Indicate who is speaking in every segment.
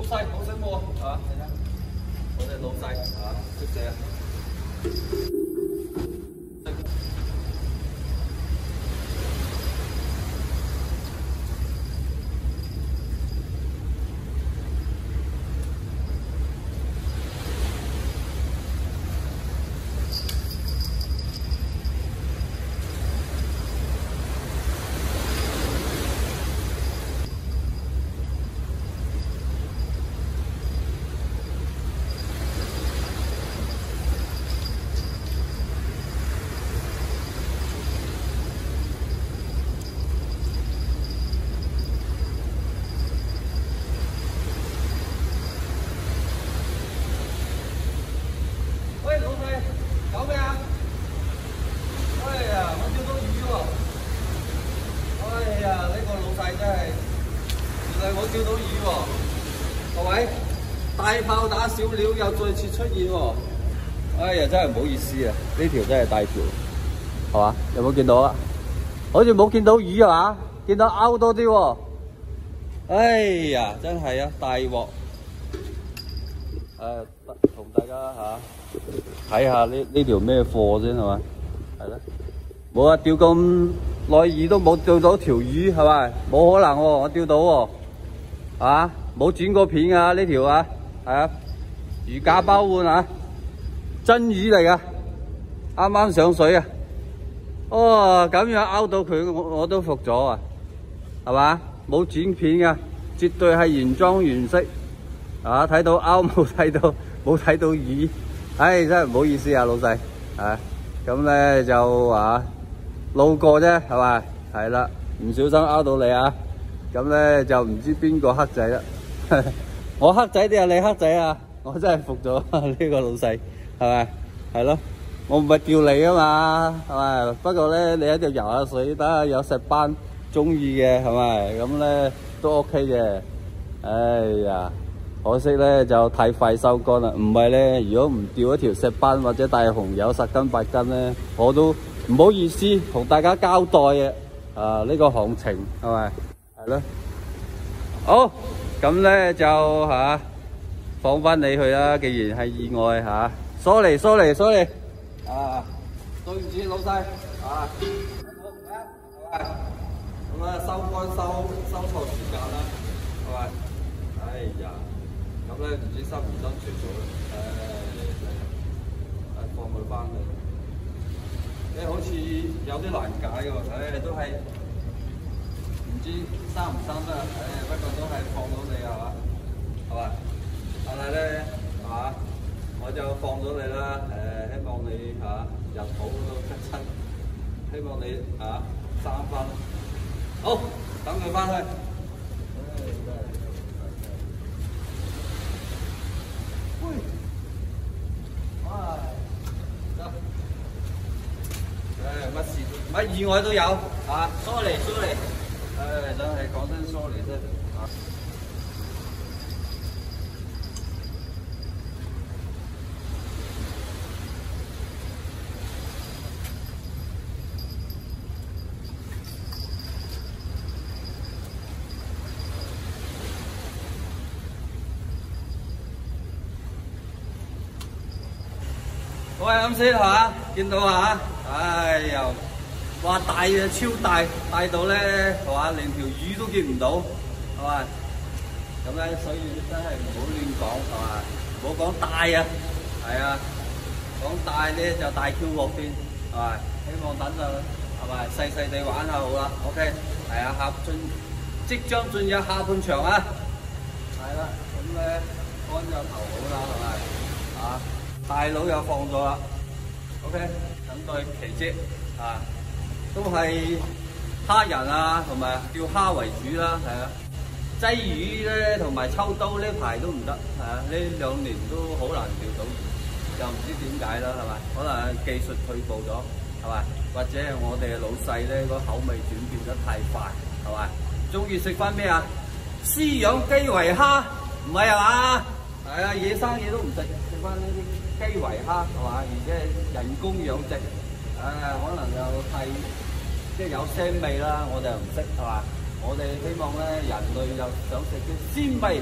Speaker 1: 細好醒目啊！你睇，我哋老細啊，識寫啊！我釣到魚喎，各位大炮打小鳥又再次出現喎，哎呀真係唔好意思啊，呢條真係大條，係嘛？有冇見到啊？好似冇見到魚係嘛？見到勾多啲喎，哎呀真係啊大鑊！同大家睇下呢條咩貨先係嘛？係啦，冇啊，釣咁耐魚都冇釣到條魚係咪？冇可能喎，我釣到喎。啊，冇剪過片啊呢條啊，係啊，魚架包換啊，真魚嚟噶，啱啱上水啊，哦咁樣勾到佢，我都服咗啊，係嘛？冇剪片噶，絕對係原裝原色，啊睇到勾冇睇到魚，唉真係唔好意思啊老細，啊咁咧就路過啫係咪？係啦，唔小心勾到你啊！咁咧就唔知邊個黑仔啦，我黑仔定係你黑仔啊？我真係服咗呢個老細，係咪？係咯，我唔係釣你啊嘛，係咪？不過咧，你喺度游下水，等下有石斑中意嘅，係咪？咁咧都 OK 嘅。哎呀，可惜咧就太快收竿啦。唔係咧，如果唔釣一條石斑或者大紅有10斤8斤咧，我都唔好意思同大家交代嘅。呢個行情係咪？係咯，好，咁咧就放翻你去啦。既然係意外sorry，對唔住老細咁收竿收錯時間啦，係咪？哎呀，咁咧唔知收唔收住數啦，放佢翻去，好似有啲難解喎，都係。唔知生唔生得，不過都係放到你係嘛，係嘛？但係咧我就放咗你啦，希望你入土都吉親，希望你生翻。好，等佢翻去。乜意外都有sorry。真係講真 sorry 啫各位啱先見到唉又〜哇大啊，超大，大到咧係嘛，連條魚都見唔到，係嘛？咁咧，所以真係唔好亂講，係嘛？唔好講大啊，係啊，講大咧就大 Q 鑊先，係嘛？希望等陣係咪細細地玩下好啦 ，OK？ 係啊，即將進入下半場啊，係啦，咁咧竿就投好啦，係咪？大佬又放咗啦 ，OK？ 等待奇蹟都係蝦人同埋釣蝦為主啦，係啊。擠魚咧同埋抽刀呢排都唔得，呢2年都好難釣到魚，又唔知點解啦，係咪？可能技術退步咗，係咪？或者係我哋嘅老細咧個口味轉變得太快，係咪？中意食翻咩飼養雞為蝦，唔係係嘛？係啊，野生嘢都唔食，食翻呢啲雞為蝦，係嘛？而且係人工養殖，可能又係。即係有腥味啦，我哋又唔識係嘛？我哋希望咧人類又想食啲鮮味，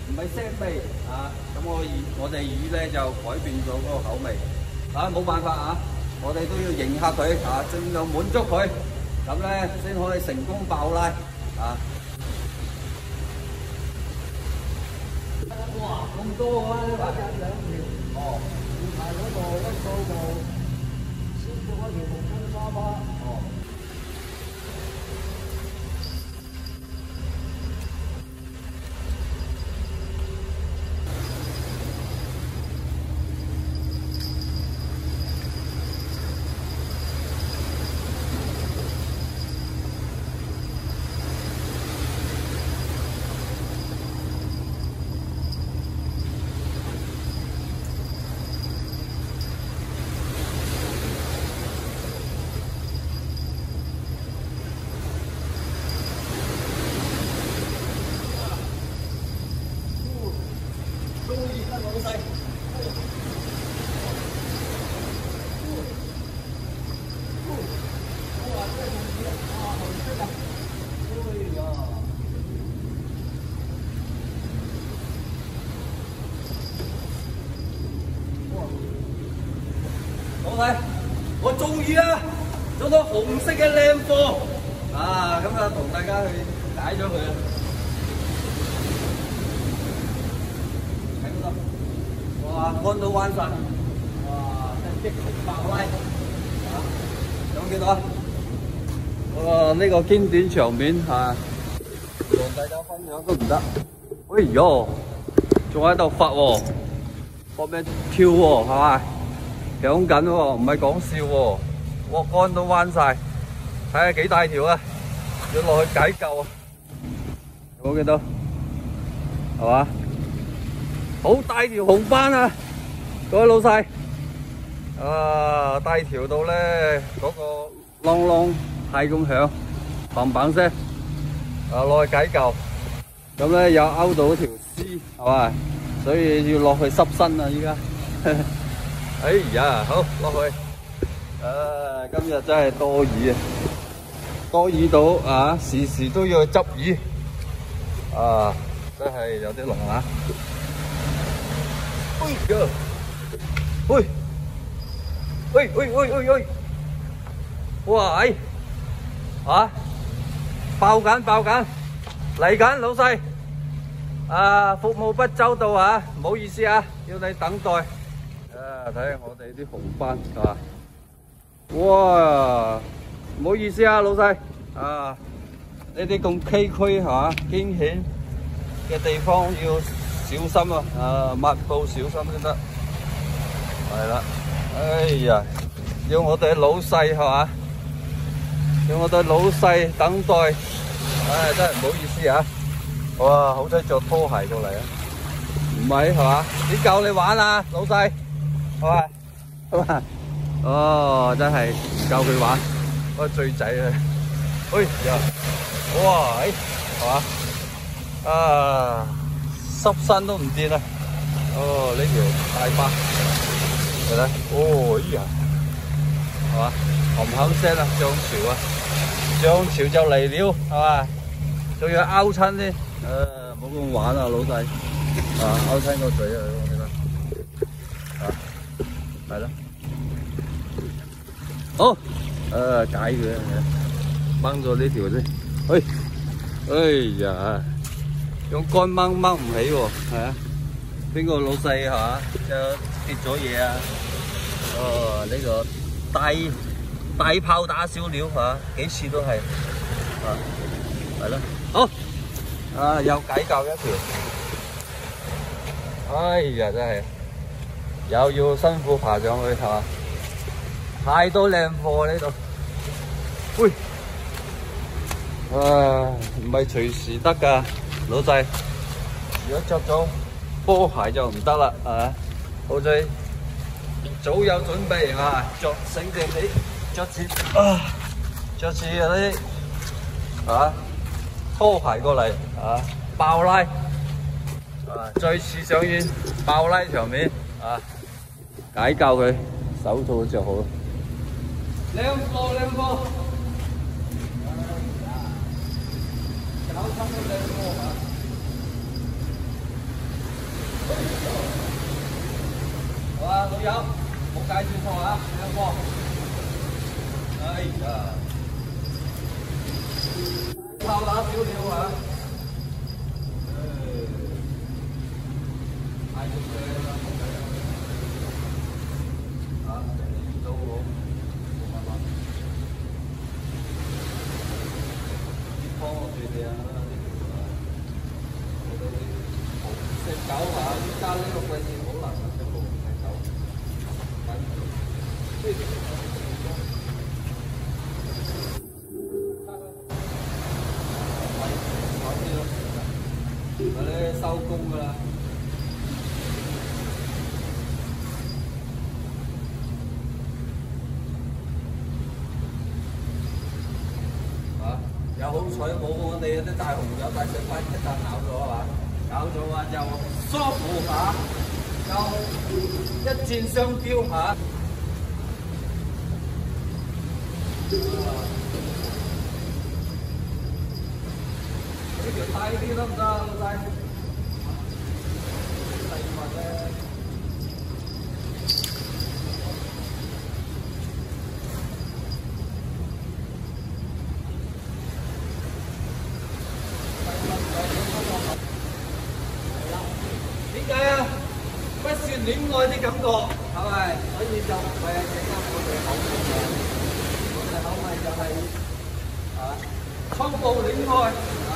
Speaker 1: 唔係腥味啊。咁我哋魚咧就改變咗嗰個口味啊，冇辦法啊，我哋都要迎合佢啊，盡量滿足佢，咁咧先可以成功爆拉啊！哇，咁多啊！呢個2條哦，要排嗰度一掃度，先做一條木筋沙巴哦。 老細，我終於啊做到紅色嘅靚貨啊！咁啊，同大家去解咗佢啊！喺嗰度，哇，乾到彎晒，哇，真係激情爆拉啊！有冇見到啊？哇，呢個經典場面啊，同大家分享都唔得。哎喲，仲喺度發喎，發咩跳喎，係嘛？ 響緊喎，唔係講笑喎，哇乾都彎晒，睇下幾大條啊！要落去解救啊！有冇見到？係嘛？好大條紅斑啊！各位老細，啊大條到咧嗰個啷啷係咁響，砰砰聲，啊落去解救，咁咧又勾到條絲，係嘛？所以要落去濕身啊！依家。哎呀，好落去。今日真係多魚啊，多魚到啊，時時都要去執魚。啊，真係有啲龍啊！哎呀，喂，喂喂喂喂喂，哇！哎，啊，爆緊爆緊，嚟緊老細。啊，服務不周到啊，唔好意思啊，要你等待。 睇下我哋啲紅斑係嘛？哇！唔好意思啊，老細啊，呢啲咁崎嶇係嘛？驚險嘅地方要小心啊！啊，密步小心先得。係啦，哎呀，要我哋老細係嘛？要我哋老細等待，唉，真係唔好意思啊！哇，好彩着拖鞋過嚟啊！唔係係嘛？點教你玩啊，老細？ 好啊，好啊，哦，真係唔夠佢玩，嗰個醉仔啊！哎呀，哇，哎，係嘛？啊，濕身都唔掂啦！哦，呢條大巴，嚟啦！哦，哎呀，係嘛？冚冚聲啊，漲潮啊，漲潮就嚟了，係嘛？仲要拗親添，唔好咁玩啊，老細！啊，拗親個嘴啊！ 係咯，好，解佢，掹咗呢條先。哎呀，用杆掹唔起喎，係啊，邊個老細係嘛？就跌咗嘢啊！哦，呢個大炮打小鳥嚇，幾次都係，啊，係咯，好，啊又解救一條，哎呀真係。 又要辛苦爬上去係嘛？太多靚貨呢度，喂，唔係隨時得㗎，老細。如果着咗波鞋就唔得啦，係嘛？好在早有準備啊，着醒定啲，着次嗰啲啊拖鞋過嚟啊，爆拉啊，再次上演爆拉場面。 啊！解救佢，手套着好。靚貨靚貨，搞親都靚貨啊！有，冇介紹錯啊，兩個。哎呀，靠打少少啊！太肉嘅啦，冇計啦。啊，遇到我冇辦法。啲幫我住你啊！隻狗啊，依家呢個季節好難揾到隻狗，揾唔到。我哋收工㗎啦。啊！有好彩冇我哋啲大紅友大石塊一啖咬咗係嘛？咬咗啊，又疏忽下，又一箭雙雕嚇。呢條大啲得唔得啊，老細？細物咧。點解啊？不說戀愛的感覺，係咪？所以就為整啱我哋口味嘅，我哋口味就係啊，初步戀愛啊。